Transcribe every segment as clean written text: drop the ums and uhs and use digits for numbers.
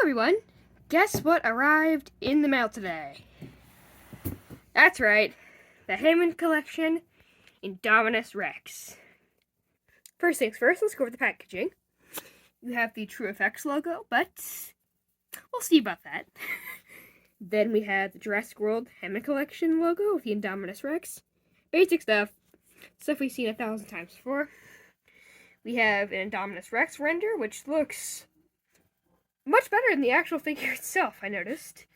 everyone! Guess what arrived in the mail today? That's right, the Hammond Collection Indominus Rex. First things first, let's go over the packaging. You have the True Effects logo, but we'll see about that. Then we have the Jurassic World Hammond Collection logo with the Indominus Rex. Basic stuff we've seen 1,000 times before. We have an Indominus Rex render, which looks much better than the actual figure itself, I noticed.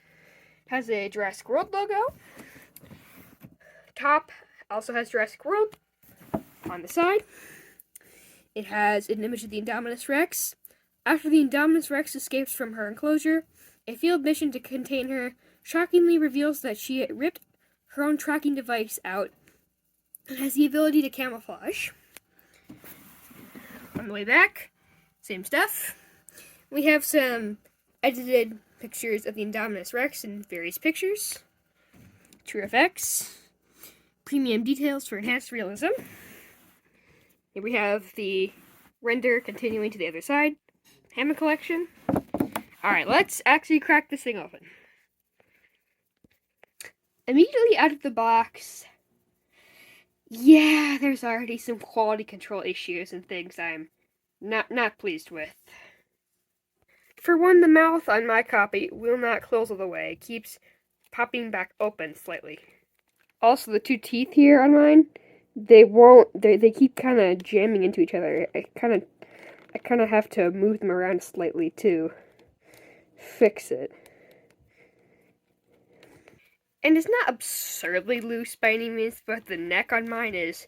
Has a Jurassic World logo. Top also has Jurassic World. On the side, it has an image of the Indominus Rex. After the Indominus Rex escapes from her enclosure, a field mission to contain her shockingly reveals that she ripped her own tracking device out and has the ability to camouflage. On the way back, same stuff. We have some edited pictures of the Indominus Rex in various pictures. True effects. Premium details for enhanced realism. Here we have the render continuing to the other side. Hammond Collection. Alright, let's actually crack this thing open. Immediately out of the box, yeah, there's already some quality control issues and things I'm not pleased with. For one, the mouth on my copy will not close all the way. It keeps popping back open slightly. Also, the two teeth here on mine, they keep kind of jamming into each other. I kind of have to move them around slightly to fix it. And it's not absurdly loose by any means, but the neck on mine is,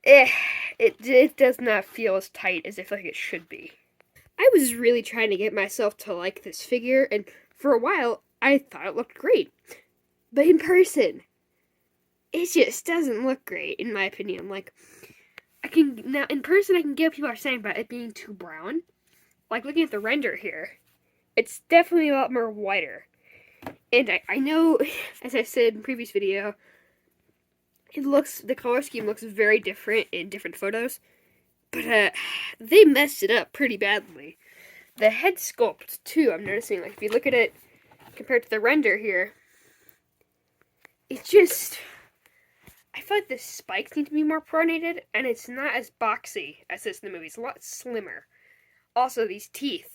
it does not feel as tight as I feel like it should be. I was really trying to get myself to like this figure, and for a while, I thought it looked great. But in person, it just doesn't look great, in my opinion. Like, in person, I can get what people are saying about it being too brown. Like, looking at the render here, it's definitely a lot more whiter. And I know, as I said in the previous video, the color scheme looks very different in different photos. But, they messed it up pretty badly. The head sculpt, too, I'm noticing. Like, if you look at it compared to the render here, it just, I feel like the spikes need to be more pronated, and it's not as boxy as this in the movie. It's a lot slimmer. Also, these teeth,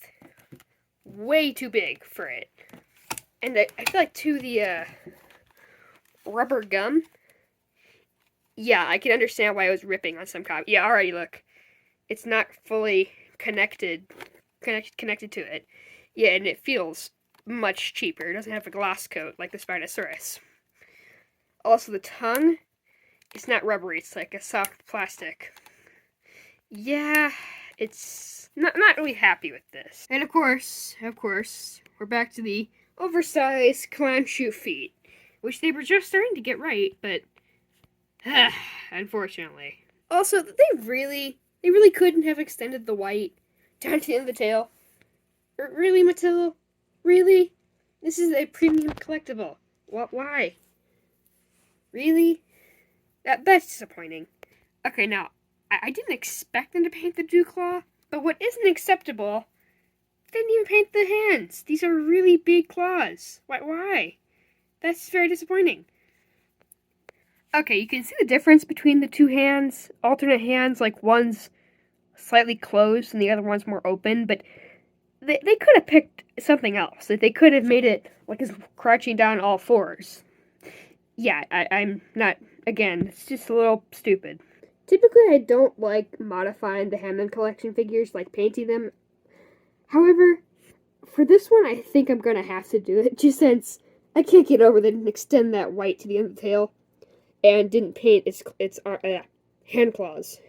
way too big for it. And I feel like, too, the rubber gum, yeah, I can understand why it was ripping on some copy. Yeah, already, look. It's not fully connected to it. Yeah, and it feels much cheaper. It doesn't have a glass coat like the Spinosaurus. Also, the tongue, it's not rubbery. It's like a soft plastic. Yeah, it's not really happy with this. And of course, we're back to the oversized clown shoe feet, which they were just starting to get right, but unfortunately. Also, they really couldn't have extended the white down to the end of the tail. Really, Mattel? Really? This is a premium collectible. Why? Really? That's disappointing. Okay, now, I didn't expect them to paint the dew claw, but what isn't acceptable, they didn't even paint the hands. These are really big claws. Why? That's very disappointing. Okay, you can see the difference between the two hands. Alternate hands, like one's slightly closed and the other one's more open, but they could have picked something else. They could have made it like it's crouching down all fours. Yeah, I'm not, again, it's just a little stupid. Typically, I don't like modifying the Hammond Collection figures, like painting them. However, for this one, I think I'm going to have to do it, just since I can't get over that and extend that white to the end of the tail, and didn't paint its hand claws.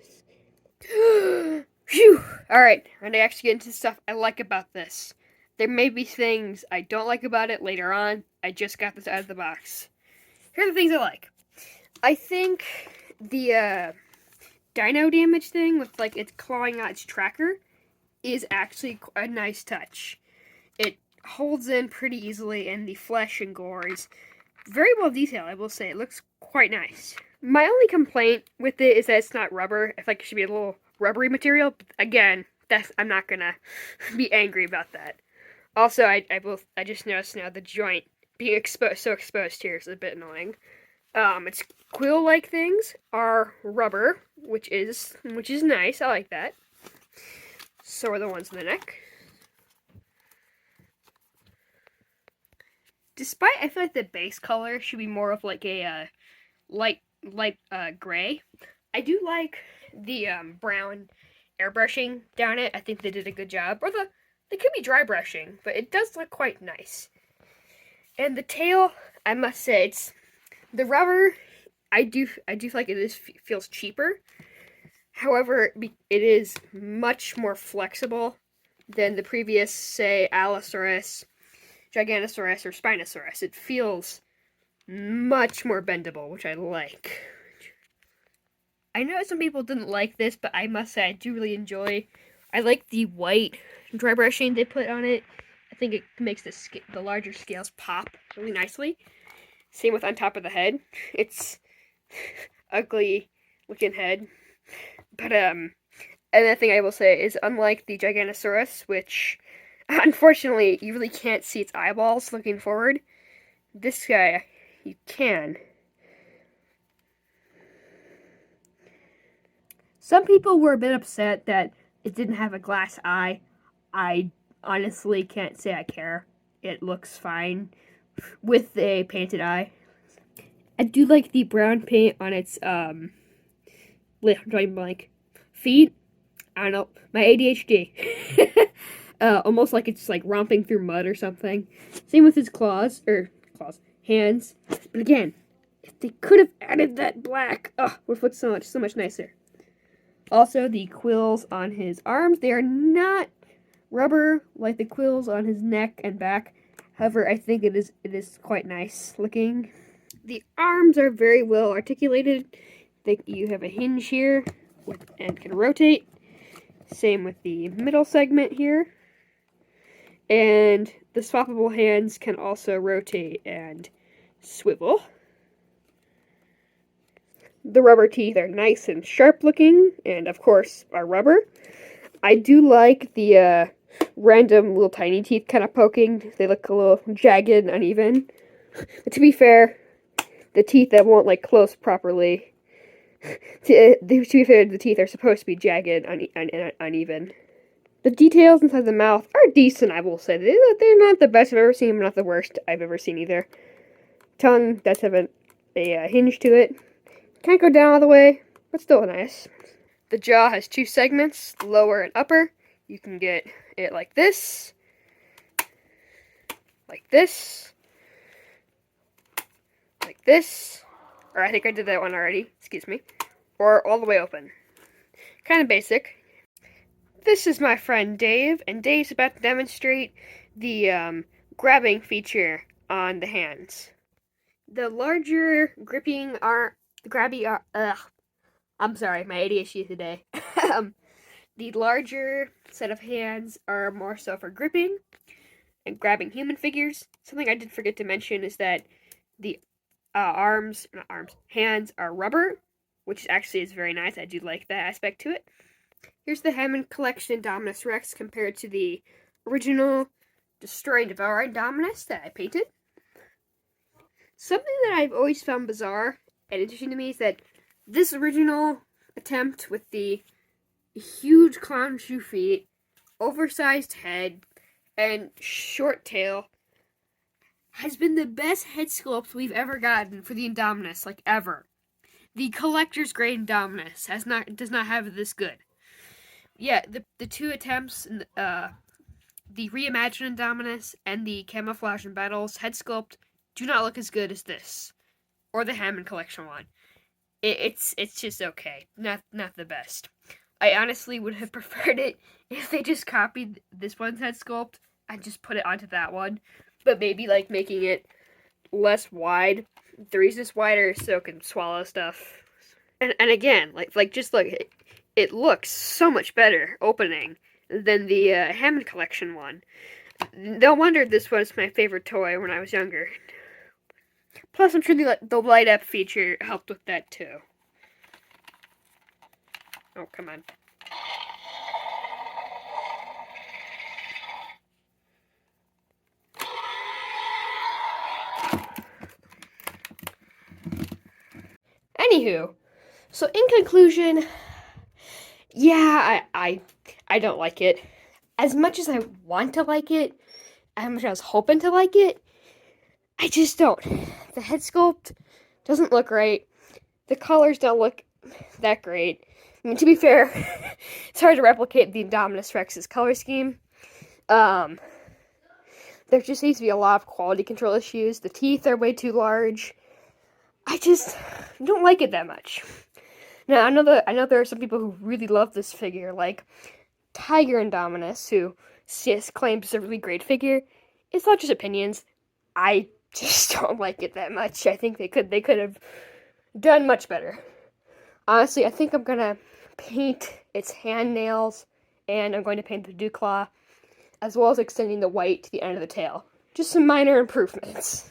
Phew! Alright, I'm going to actually get into stuff I like about this. There may be things I don't like about it later on. I just got this out of the box. Here are the things I like. I think the dino damage thing with, like, it's clawing out its tracker is actually a nice touch. It holds in pretty easily, and the flesh and gore is very well detailed, I will say. It looks quite nice. My only complaint with it is that it's not rubber. I feel like it should be a little rubbery material. But again, I'm not gonna be angry about that. Also, I just noticed now the joint being exposed here is a bit annoying. Its quill-like things are rubber, which is nice. I like that. So are the ones in the neck. Despite, I feel like the base color should be more of like a light gray. I do like the brown airbrushing down it. I think they did a good job. Or they could be dry brushing, but it does look quite nice. And the tail, I must say, it's the rubber. I do feel like feels cheaper. However, it is much more flexible than the previous, say, Allosaurus, Giganosaurus, or Spinosaurus. It feels much more bendable, which I like. I know some people didn't like this, but I must say I do really enjoy. I like the white dry brushing they put on it. I think it makes the larger scales pop really nicely. Same with on top of the head. It's ugly looking head. But another thing I will say is, unlike the Giganosaurus, which unfortunately you really can't see its eyeballs looking forward, this guy you can. Some people were a bit upset that it didn't have a glass eye. I honestly can't say I care. It looks fine with a painted eye. I do like the brown paint on its blank feet. I don't know, my ADHD. Almost like it's like romping through mud or something. Same with his hands. But again, if they could have added that black, would look so much nicer. Also, the quills on his arms, they are not rubber like the quills on his neck and back. However, I think it is quite nice looking. The arms are very well articulated. You have a hinge here and can rotate. Same with the middle segment here. And the swappable hands can also rotate and swivel. The rubber teeth are nice and sharp looking, and of course are rubber. I do like the random little tiny teeth kind of poking. They look a little jagged and uneven. But to be fair, the teeth that won't like close properly, to be fair, the teeth are supposed to be jagged and uneven. The details inside the mouth are decent, I will say. They're not the best I've ever seen, but not the worst I've ever seen either. Tongue does have a hinge to it. Can't go down all the way, but still nice. The jaw has two segments, lower and upper. You can get it like this, like this, like this, or I think I did that one already, excuse me, or all the way open. Kind of basic. This is my friend Dave, and Dave's about to demonstrate the grabbing feature on the hands. The larger gripping I'm sorry, my ADHD today. The larger set of hands are more so for gripping and grabbing human figures. Something I did forget to mention is that the hands are rubber, which actually is very nice. I do like that aspect to it. Here's the Hammond Collection Indominus Rex compared to the original Destroy and Devour Indominus that I painted. Something that I've always found bizarre and interesting to me is that this original attempt with the huge clown shoe feet, oversized head, and short tail has been the best head sculpt we've ever gotten for the Indominus, like ever. The collector's grade Indominus does not have this good. Yeah, the two attempts, the reimagined Indominus and the camouflage and battles head sculpt do not look as good as this or the Hammond Collection one. It's just okay, not the best. I honestly would have preferred it if they just copied this one's head sculpt and just put it onto that one, but maybe like making it less wide. The reason it's wider is so it can swallow stuff. And again, just look, it looks so much better opening than the Hammond Collection one. No wonder this was my favorite toy when I was younger. Plus, I'm sure the light up feature helped with that too. Oh, come on. Anywho, so in conclusion, yeah, I don't like it. As much as I want to like it, as much as I was hoping to like it, I just don't. The head sculpt doesn't look right. The colors don't look that great. I mean, to be fair, it's hard to replicate the Indominus Rex's color scheme. There just needs to be a lot of quality control issues. The teeth are way too large. I just don't like it that much. Now, I know there are some people who really love this figure, like Tiger Indominus, who claims it's a really great figure. It's not just opinions. I just don't like it that much. I think they could have done much better. Honestly, I think I'm gonna paint its hand nails, and I'm going to paint the dew claw, as well as extending the white to the end of the tail. Just some minor improvements.